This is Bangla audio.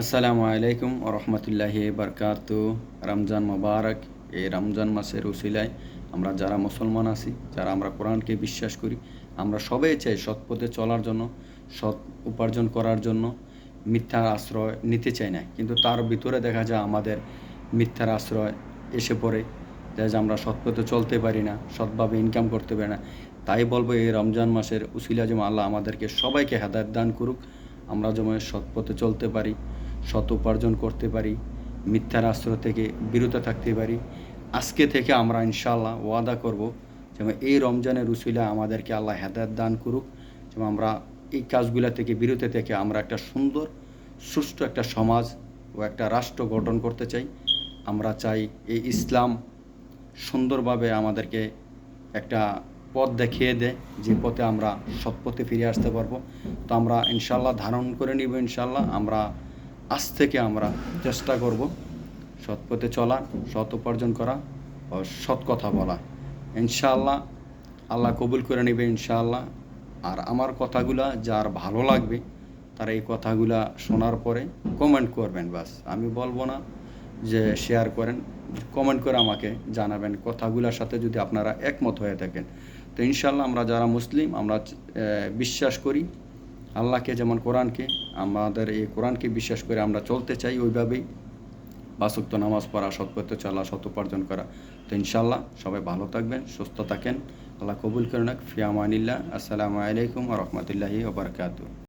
আসসালামু আলাইকুম রহমতুল্লাহি বারকাতু। রমজান মোবারক। এই রমজান মাসের উসিলায় আমরা যারা মুসলমান আছি, যারা আমরা কোরআনকে বিশ্বাস করি, আমরা সবাই চাই সৎ পথে চলার জন্য, সৎ উপার্জন করার জন্য। মিথ্যার আশ্রয় নিতে চাই না, কিন্তু তার ভিতরে দেখা যায় আমাদের মিথ্যার আশ্রয় এসে পড়ে, যে আমরা সৎ পথে চলতে পারি না, সৎভাবে ইনকাম করতে পারি না। তাই বলবো, এই রমজান মাসের উসিলা যেমন আল্লাহ আমাদেরকে সবাইকে হেদায়েত দান করুক, আমরা যেমন সৎ পথে চলতে পারি, সৎ উপার্জন করতে পারি, মিথ্যার আশ্রয় থেকে বিরত থাকতে পারি। আজকে থেকে আমরা ইনশাআল্লাহ ওয়াদা করব, যেমন এই রমজানের উসিলা আমাদেরকে আল্লাহ হেদায়েত দান করুক, যেমন আমরা এই কাজগুলো থেকে বিরত থেকে আমরা একটা সুন্দর সুষ্ঠু একটা সমাজ ও একটা রাষ্ট্র গঠন করতে চাই। আমরা চাই এই ইসলাম সুন্দরভাবে আমাদেরকে একটা পথ দেখিয়ে দেয়, যে পথে আমরা সৎ পথে ফিরে আসতে পারবো। তো আমরা ইনশাআল্লাহ ধারণ করে নিব। ইনশাআল্লাহ আমরা আজ থেকে আমরা চেষ্টা করব সৎ পথে চলা, সৎ উপার্জন করা ও সৎ কথা বলা। ইনশাআল্লাহ আল্লাহ কবুল করে নেবে ইনশাআল্লাহ। আর আমার কথাগুলা যার ভালো লাগবে, তারা এই কথাগুলা শোনার পরে কমেন্ট করবেন। বাস, আমি বলবো না যে শেয়ার করেন, কমেন্ট করে আমাকে জানাবেন কথাগুলোর সাথে যদি আপনারা একমত হয়ে থাকেন। তো ইনশাআল্লাহ আমরা যারা মুসলিম, আমরা বিশ্বাস করি আল্লাহকে, যেমন কোরআনকে, আমাদের এই কোরআনকে বিশ্বাস করে আমরা চলতে চাই ওইভাবেই। পাঁচ ওয়াক্ত নামাজ পড়া, সৎ পথে চলা, সৎ উপার্জন করা। তো ইনশাআল্লাহ সবাই ভালো থাকবেন, সুস্থ থাকেন। আল্লাহ কবুল করে নাক। ফি আমানিল্লাহ। আসসালামু আলাইকুম ওয়া রাহমাতুল্লাহি ওয়া বারাকাতুহু।